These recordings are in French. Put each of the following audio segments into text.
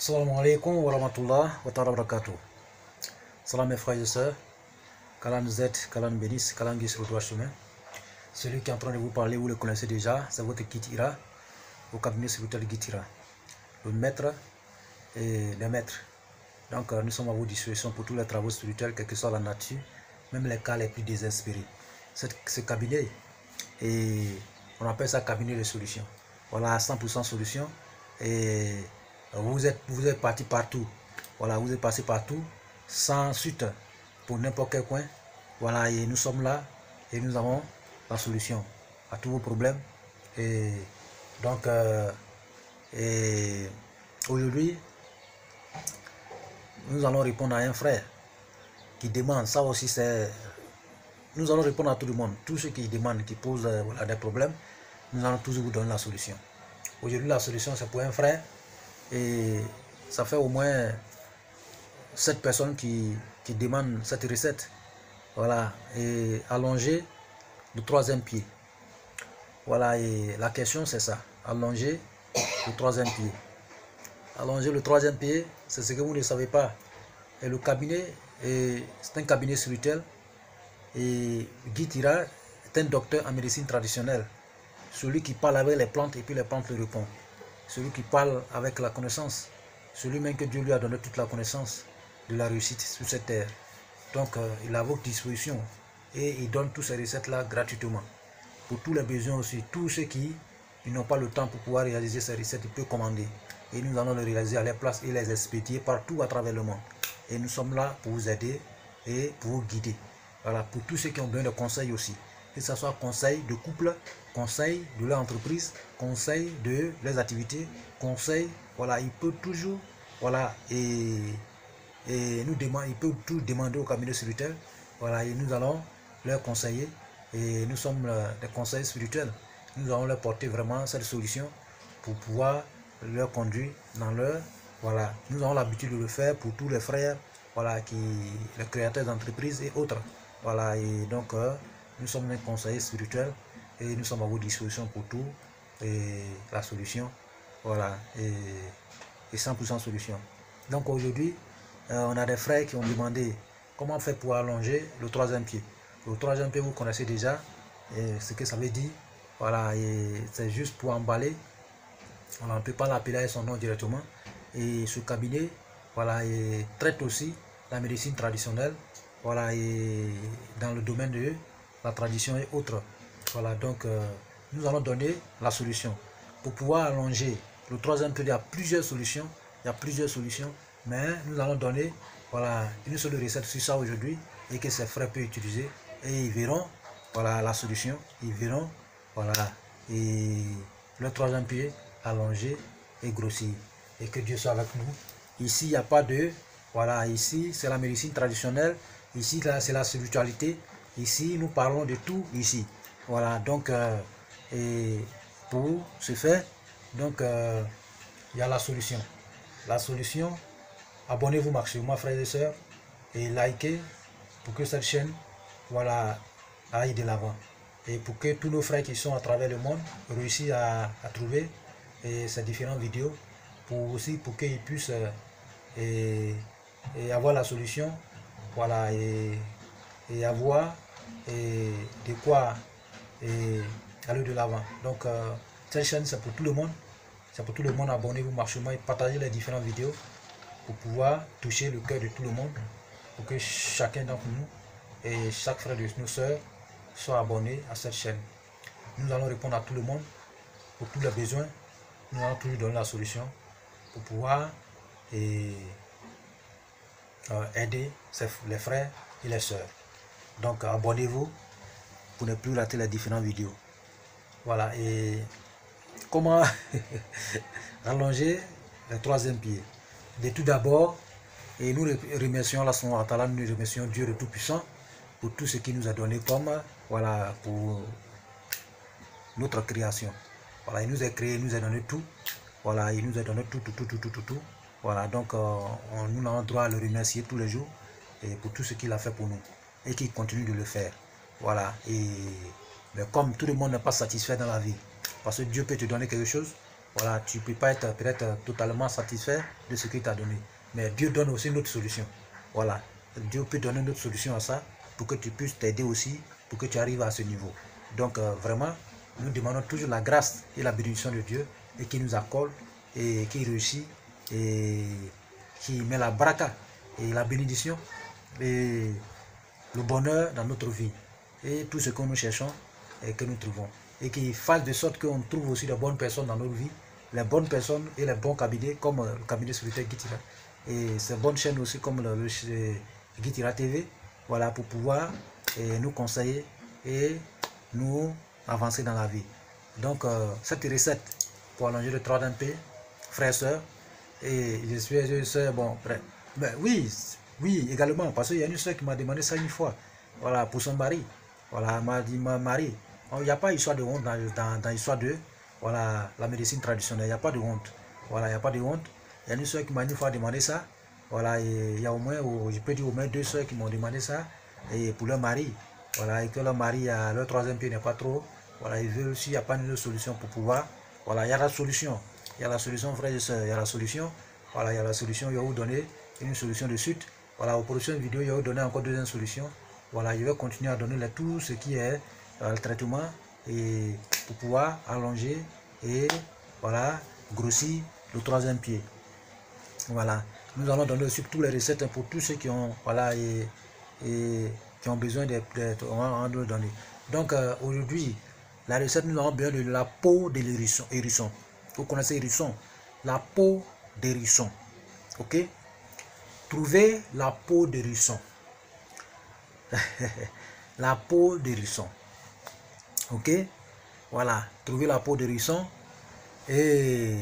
Assalamu alaikum wa rahmatullah wa ta'ala barakatuh. Salam mes frères et sœurs. Qu'Allah nous aide, qu'Allah nous bénisse, qu'Allah nous guide sur le droit chemin. Celui qui est en train de vous parler, vous le connaissez déjà, c'est votre guide Ira, au cabinet spirituel guide Ira. Le maître et le maître. Donc nous sommes à vos dispositions pour tous les travaux spirituels, quelle que soit la nature, même les cas les plus désespérés. Ce cabinet, on appelle ça cabinet de solutions. Voilà, 100% solution. Et vous êtes parti partout. Voilà, vous êtes passé partout, sans suite, pour n'importe quel coin. Voilà, et nous sommes là et nous avons la solution à tous vos problèmes. Et donc, aujourd'hui, nous allons répondre à un frère qui demande, ça aussi c'est... Nous allons répondre à tout le monde, tous ceux qui demandent, qui posent voilà, des problèmes, nous allons toujours vous donner la solution. Aujourd'hui, la solution c'est pour un frère et ça fait au moins 7 personnes qui demandent cette recette. Voilà, et allonger le 3e pied. Voilà, et la question c'est ça, allonger le 3e pied. Allonger le 3e pied, c'est ce que vous ne savez pas. Et le cabinet, c'est un cabinet spirituel. Et Guide Ira est un docteur en médecine traditionnelle. Celui qui parle avec les plantes et puis les plantes le répondent. Celui qui parle avec la connaissance. Celui même que Dieu lui a donné toute la connaissance de la réussite sur cette terre. Donc il est à votre disposition. Et il donne toutes ces recettes-là gratuitement. Pour tous les besoins aussi. Tous ceux qui n'ont pas le temps pour pouvoir réaliser ces recettes, ils peuvent commander. Et nous allons les réaliser à leur place et les expédier partout à travers le monde. Et nous sommes là pour vous aider et pour vous guider. Voilà, pour tous ceux qui ont besoin de conseils aussi. Que ce soit conseil de couple, conseil de leur entreprise, conseil de leurs activités, conseil, voilà, il peut toujours, voilà, et nous demande, il peut tout demander au cabinet spirituel, voilà, et nous allons leur conseiller, et nous sommes des conseils spirituels. Nous allons leur porter vraiment cette solution pour pouvoir leur conduire dans leur, voilà, nous avons l'habitude de le faire pour tous les frères, voilà, les créateurs d'entreprises et autres. Voilà, et donc nous sommes un conseiller spirituel et nous sommes à vos dispositions pour tout et la solution, voilà, et 100% solution. Donc aujourd'hui, on a des frères qui ont demandé comment faire pour allonger le 3e pied. Le 3e pied, vous connaissez déjà ce que ça veut dire, voilà, et c'est juste pour emballer. On ne peut pas l'appeler avec son nom directement. Et ce cabinet, voilà, et traite aussi la médecine traditionnelle. Voilà, et dans le domaine de la tradition et autres. Voilà, donc nous allons donner la solution. Pour pouvoir allonger le 3e pied, il y a plusieurs solutions. Il y a plusieurs solutions. Mais nous allons donner, voilà, une seule recette sur ça aujourd'hui et que ces frères peuvent utiliser. Et ils verront, voilà, la solution. Ils verront, voilà, et le 3e pied allongé et grossi. Et que Dieu soit avec nous. Ici, il n'y a pas de... Voilà, ici, c'est la médecine traditionnelle. Ici, là, c'est la spiritualité. Ici, nous parlons de tout ici. Voilà, donc, et pour ce faire, donc, il y a la solution. La solution, abonnez-vous maximum, frères et sœurs, et likez pour que cette chaîne, voilà, aille de l'avant. Et pour que tous nos frères qui sont à travers le monde réussissent à trouver ces différentes vidéos, pour qu'ils puissent et avoir la solution, voilà, et avoir de quoi aller de l'avant. Donc cette chaîne c'est pour tout le monde, abonnez-vous maximum et partagez les différentes vidéos pour pouvoir toucher le cœur de tout le monde, pour que chacun d'entre nous et chaque frère de nos soeurs soit abonné à cette chaîne. Nous allons répondre à tout le monde pour tous les besoins. Nous allons toujours donner la solution pour pouvoir aider les frères et les sœurs. Donc abonnez-vous pour ne plus rater les différentes vidéos. Voilà, et comment allonger le 3e pied. De tout d'abord, et nous remercions Allah subhanahu wa ta'ala, nous remercions Dieu le Tout-Puissant pour tout ce qu'il nous a donné comme, voilà, pour notre création. Voilà, il nous a créé, il nous a donné tout. Voilà, il nous a donné tout. Voilà, donc nous avons droit à le remercier tous les jours et pour tout ce qu'il a fait pour nous et qu'il continue de le faire. Voilà, mais comme tout le monde n'est pas satisfait dans la vie, parce que Dieu peut te donner quelque chose, voilà, tu ne peux pas être peut-être totalement satisfait de ce qu'il t'a donné. Mais Dieu donne aussi une autre solution. Voilà, Dieu peut donner une autre solution à ça pour que tu puisses t'aider aussi, pour que tu arrives à ce niveau. Donc vraiment, nous demandons toujours la grâce et la bénédiction de Dieu et qui nous accorde et qui réussit et qui met la baraka et la bénédiction et le bonheur dans notre vie et tout ce que nous cherchons et que nous trouvons et qui fasse de sorte qu'on trouve aussi de bonnes personnes dans notre vie, les bonnes personnes et les bons cabinets comme le cabinet spirituel Guitira et ces bonnes chaînes aussi comme le Guitira TV, voilà, pour pouvoir nous conseiller et nous avancer dans la vie. Donc cette recette pour allonger le 3MP, frères et sœurs, et je suis bon, bref. Mais oui, également, parce qu'il y a une soeur qui m'a demandé ça une fois, voilà, pour son mari, voilà, elle m'a dit, ma mari, il n'y a pas histoire de honte dans l'histoire de, voilà, la médecine traditionnelle, il n'y a pas de honte, voilà, il n'y a pas de honte. Il y a une soeur qui m'a une fois demandé ça, voilà, et il y a au moins, je peux dire au moins 2 soeurs qui m'ont demandé ça, et pour leur mari, voilà, et que leur mari, leur 3e pied n'est pas trop, voilà, ils veulent aussi, il n'y a pas une solution pour pouvoir, voilà, il y a la solution. Il y a la solution, frères et sœurs, il y a la solution. Voilà, il y a la solution, il va vous donner une solution de suite. Voilà, aux prochaines vidéos, il va vous donner encore 2e solution. Voilà, je vais continuer à donner tout ce qui est le traitement et pour pouvoir allonger et voilà, grossir le 3e pied. Voilà, nous allons donner aussi toutes les recettes pour tous ceux qui ont, voilà, et qui ont besoin d'être, on va nous donner. Donc aujourd'hui, la recette, nous avons besoin de la peau de l'hérisson. Vous connaissez hérisson, la peau d'hérisson, ok? Trouvez la peau d'hérisson, la peau d'hérisson, ok? Voilà, trouvez la peau d'hérisson et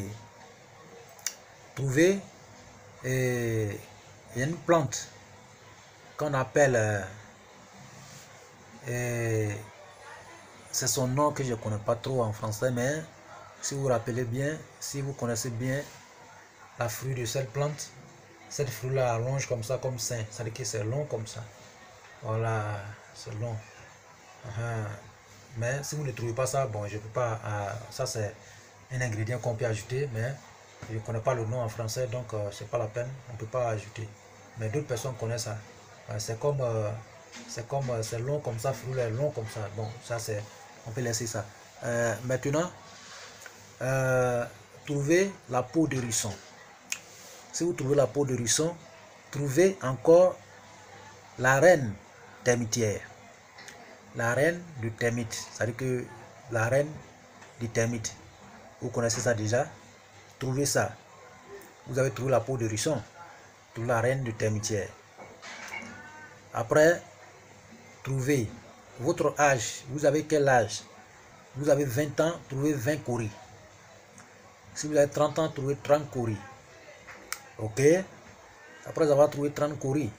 trouvez, il y a une plante qu'on appelle, c'est son nom que je ne connais pas trop en français, mais si vous vous rappelez bien, si vous connaissez bien la fruit de cette plante, cette fruit-là allonge comme ça, comme ça, c'est-à-dire que c'est long comme ça. Voilà, c'est long. Mais si vous ne trouvez pas ça, bon, je ne peux pas. Ça, c'est un ingrédient qu'on peut ajouter, mais je ne connais pas le nom en français, donc c'est pas la peine, on ne peut pas ajouter. Mais d'autres personnes connaissent ça. C'est comme, c'est long comme ça, fruit est long comme ça. Bon, ça, c'est, on peut laisser ça. Maintenant, trouvez la peau d'hérisson. Si vous trouvez la peau d'hérisson, trouvez encore la reine termitière. La reine du termite, c'est-à-dire que la reine du termite, vous connaissez ça déjà, trouvez ça. Vous avez trouvé la peau d'hérisson, trouvez la reine du termitière. Après, trouvez votre âge, vous avez quel âge? Vous avez 20 ans, trouvez 20 coris. Si vous avez 30 ans, trouvez 30 coris. Ok? Après avoir trouvé 30 coris,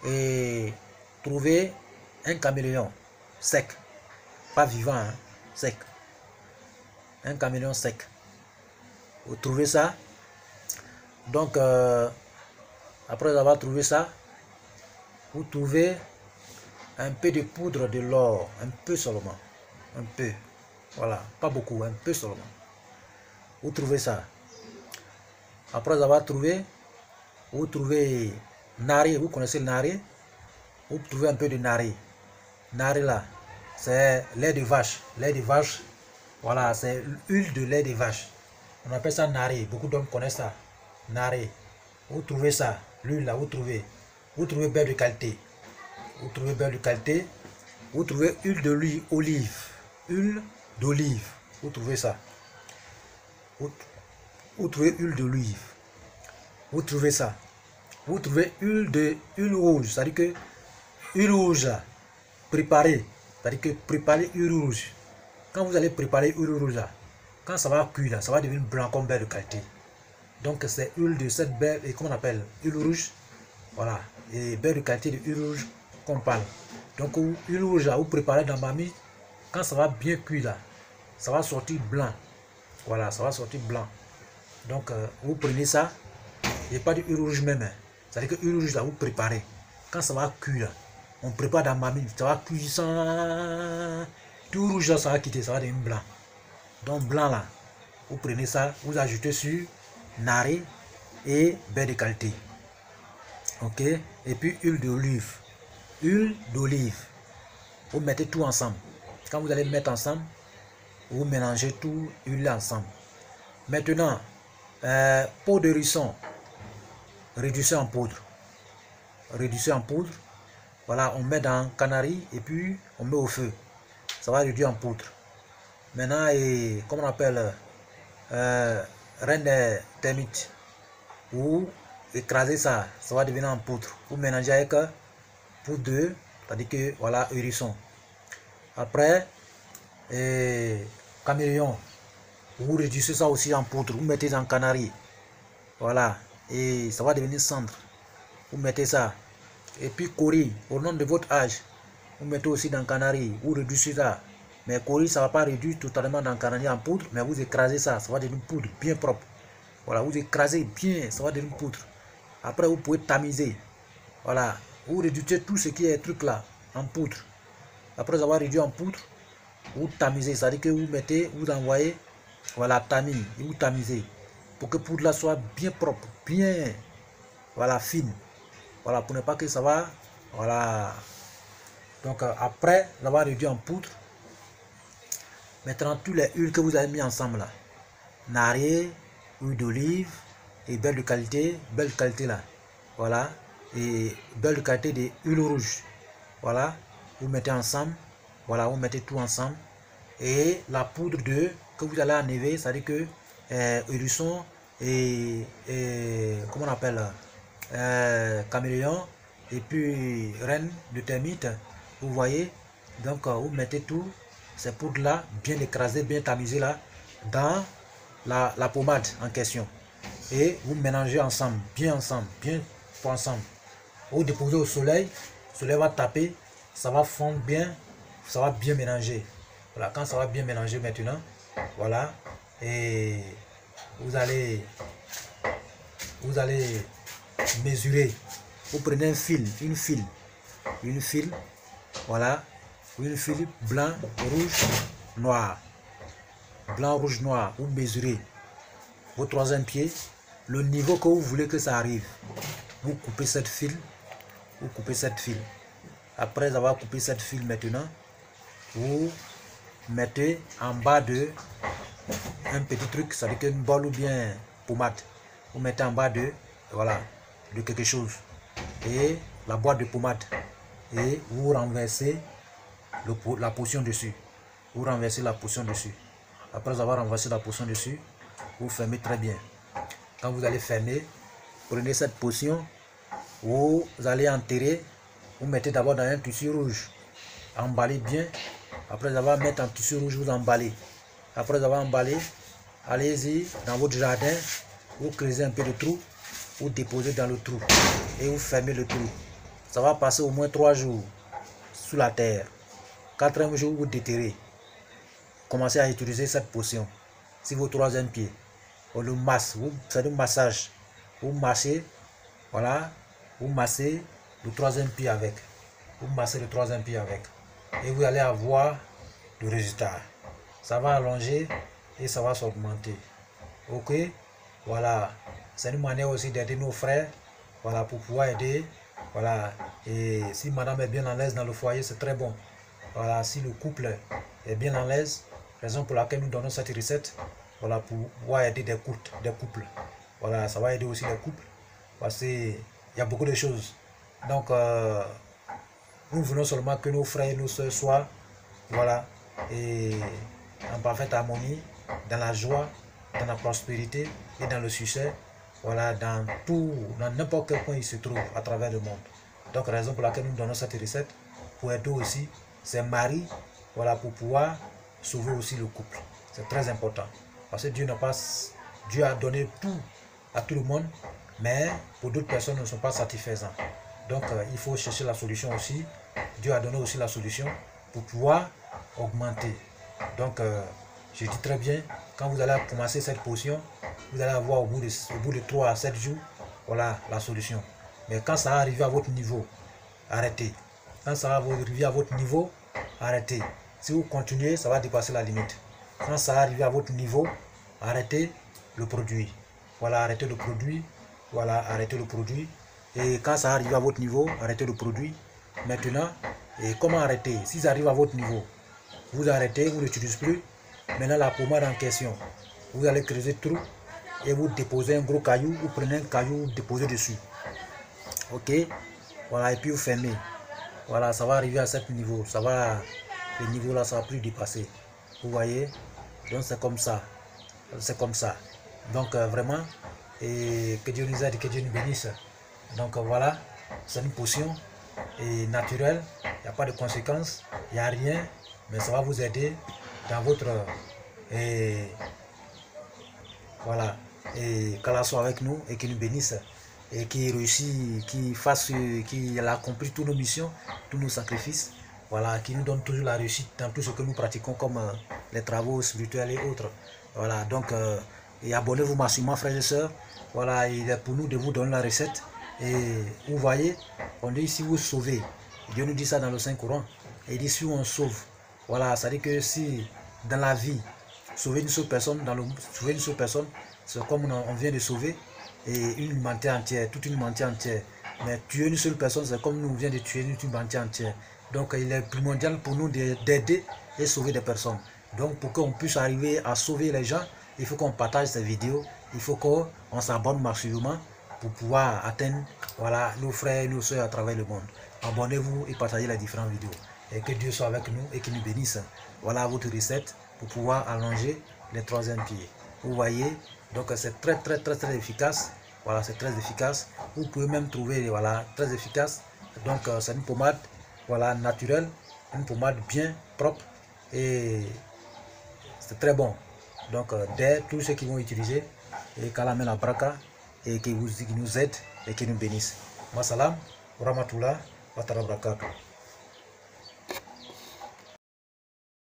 et trouvez un caméléon sec, pas vivant, hein, sec. Un caméléon sec. Vous trouvez ça? Donc, après avoir trouvé ça, vous trouvez un peu de poudre de l'or, un peu seulement. Un peu. Voilà, pas beaucoup, un peu seulement. Vous trouvez ça. Après avoir trouvé, vous trouvez nari, vous connaissez le nari? Vous trouvez un peu de nari. Nari là, c'est lait de vache. Lait de vache, voilà, c'est l'huile de lait de vache. On appelle ça nari, beaucoup d'hommes connaissent ça. Nari. Vous trouvez ça, l'huile là, vous trouvez. Vous trouvez beurre de qualité. Vous trouvez beurre de qualité. Vous trouvez huile d'olive. Huile d'olive. Vous trouvez ça. Vous trouvez huile d'olive. Vous trouvez ça. Vous trouvez huile rouge. C'est-à-dire que huile rouge là, préparée. C'est-à-dire que préparer huile rouge. Quand vous allez préparer huile rouge là, quand ça va cuire là, ça va devenir blanc comme beurre de qualité. Donc c'est huile de cette beurre, et comment on appelle? Huile rouge. Voilà. Et beurre de qualité de huile rouge qu'on parle. Donc huile rouge là, vous préparez dans ma mie. Quand ça va bien cuire là, ça va sortir blanc. Voilà, ça va sortir blanc. Donc vous prenez ça. Il n'y a pas de huile rouge même. Hein. C'est-à-dire que huile rouge là, vous préparez. Quand ça va cuire là, on prépare dans ma mie. Ça va cuire sans... Tout rouge là, ça va quitter, ça va devenir blanc. Donc blanc là. vous prenez ça, vous ajoutez sur nari et beurre de qualité. Ok, et puis huile d'olive. Huile d'olive. Vous mettez tout ensemble. Quand vous allez mettre ensemble, vous mélangez tout, huile ensemble. Maintenant, peau de hérisson, réduisez en poudre. Réduisez en poudre. Voilà, on met dans canari et puis on met au feu. Ça va réduire en poudre. Maintenant, et comment on appelle reine des termites. Vous écrasez ça, ça va devenir en poudre. Vous mélangez avec poudre de, c'est-à-dire que voilà, hérisson. Après, caméléon. Vous réduisez ça aussi en poudre. Vous mettez dans canari. Voilà. Et ça va devenir cendre. Vous mettez ça. Et puis cori, au nom de votre âge. Vous mettez aussi dans canari. Vous réduisez ça. Mais cori, ça ne va pas réduire totalement dans canari en poudre. Mais vous écrasez ça. Ça va devenir poudre bien propre. Voilà. Vous écrasez bien. Ça va devenir poudre. Après, vous pouvez tamiser. Voilà. Vous réduisez tout ce qui est truc là en poudre. Après avoir réduit en poudre, vous tamisez. C'est-à-dire que vous mettez, vous envoyez. Voilà, tamis, et vous tamisez pour que poudre là soit bien propre, bien, voilà, fine. Voilà, pour ne pas que ça va, voilà. Donc après l'avoir réduit en poudre, maintenant toutes les huiles que vous avez mis ensemble là, nari, huile d'olive et beurre de qualité là, voilà, et beurre de qualité de huile rouge, voilà, vous mettez ensemble, voilà, vous mettez tout ensemble et la poudre de que vous allez enlever, c'est-à-dire que hérisson et comment on appelle caméléon et puis reine de termite, vous voyez, donc vous mettez tout ces poudres là bien écrasées, bien tamisées là dans la pommade en question et vous mélangez ensemble, bien ensemble, vous déposez au soleil, le soleil va taper, ça va fondre bien, ça va bien mélanger. Voilà, quand ça va bien mélanger maintenant, voilà, et vous allez mesurer. Vous prenez un fil, une file, voilà, une file blanc, rouge, noir, blanc, rouge, noir. Vous mesurez vos troisième pied, le niveau que vous voulez que ça arrive. Vous coupez cette file, Après avoir coupé cette file maintenant, vous mettez en bas de un petit truc, ça veut dire une balle ou bien pommade. Vous mettez en bas de, voilà, de quelque chose. Et la boîte de pommade. Et vous renversez la potion dessus. Vous renversez la potion dessus. Après avoir renversé la potion dessus, vous fermez très bien. Quand vous allez fermer, prenez cette potion, vous allez enterrer. Vous mettez d'abord dans un tissu rouge. Emballez bien. Après avoir mis en tissu rouge, vous emballez. Après avoir emballé, allez-y dans votre jardin, vous creusez un peu de trou, vous déposez dans le trou et vous fermez le trou. Ça va passer au moins 3 jours sous la terre. 4e jour, vous déterrez. Commencez à utiliser cette potion. Si votre troisième pied, on le masse, vous faites un massage. Vous massez, voilà, vous massez le troisième pied avec. Vous massez le troisième pied avec. Et vous allez avoir le résultat. Ça va allonger et ça va s'augmenter. Ok, voilà, c'est une manière aussi d'aider nos frères, voilà, pour pouvoir aider, voilà. Et si madame est bien à l'aise dans le foyer, c'est très bon. Voilà, si le couple est bien à l'aise, raison pour laquelle nous donnons cette recette, voilà, pour pouvoir aider des couples. Voilà, ça va aider aussi les couples parce qu'il y a beaucoup de choses. Donc nous voulons seulement que nos frères et nos soeurs soient, voilà, et en parfaite harmonie, dans la joie, dans la prospérité et dans le succès, voilà, dans n'importe quel point il se trouve à travers le monde. Donc raison pour laquelle nous donnons cette recette, pour aider aussi ces maris, voilà, pour pouvoir sauver aussi le couple. C'est très important. Parce que Dieu a donné tout à tout le monde, mais pour d'autres personnes ne sont pas satisfaisants. Donc il faut chercher la solution aussi. Dieu a donné aussi la solution pour pouvoir augmenter. Donc je dis très bien, quand vous allez commencer cette potion, vous allez avoir au bout de 3 à 7 jours, voilà la solution. Mais quand ça va arriver à votre niveau, arrêtez. Quand ça va arriver à votre niveau, arrêtez. Si vous continuez, ça va dépasser la limite. Quand ça va arriver à votre niveau, arrêtez le produit. Voilà, arrêtez le produit. Voilà, arrêtez le produit. Et quand ça arrive à votre niveau, arrêtez le produit. Maintenant, et comment arrêter? Si ça arrive à votre niveau, vous arrêtez, vous n'utilisez plus. Maintenant, la pommade en question, vous allez creuser le trou et vous déposez un gros caillou, vous prenez un caillou, vous déposez dessus. Ok, voilà, et puis vous fermez. Voilà, ça va arriver à ce niveau. Ça va, le niveau là, ça va plus dépasser. Vous voyez? Donc c'est comme ça. C'est comme ça. Donc vraiment, et que Dieu nous aide, que Dieu nous bénisse. Donc voilà, c'est une potion et naturelle. Il n'y a pas de conséquences, il n'y a rien, mais ça va vous aider dans votre voilà, et qu'Allah soit avec nous et qu'il nous bénisse et qu'il réussisse, qu'il accomplit toutes nos missions, tous nos sacrifices, voilà, qu'il nous donne toujours la réussite dans tout ce que nous pratiquons comme les travaux spirituels et autres. Voilà, donc et abonnez-vous massivement, frères et sœurs. Voilà, il est pour nous de vous donner la recette. Et vous voyez, on dit si vous sauvez, Dieu nous dit ça dans le Saint-Coran. Et il dit si on sauve, voilà, ça dit que si dans la vie, sauver une seule personne, sauver une seule personne, c'est comme on vient de sauver et une humanité entière, toute une humanité entière. Mais tuer une seule personne, c'est comme nous vient de tuer une humanité entière. Donc il est primordial pour nous d'aider et sauver des personnes. Donc pour qu'on puisse arriver à sauver les gens, il faut qu'on partage ces vidéos, il faut qu'on s'abonne massivement pour pouvoir atteindre, voilà, nos frères et nos soeurs à travers le monde. Abonnez-vous et partagez les différentes vidéos. Et que Dieu soit avec nous et qu'il nous bénisse. Voilà votre recette pour pouvoir allonger les troisièmes pieds. Vous voyez, donc c'est très efficace. Voilà, c'est très efficace. Vous pouvez même trouver, voilà, très efficace. Donc c'est une pommade, voilà, naturelle, une pommade bien propre et c'est très bon. Donc dès tous ceux qui vont utiliser, et qu'Allah met la baraka et qui nous aide et qui nous bénisse. Wassalam, wa rahmatullah, wa barakatuh.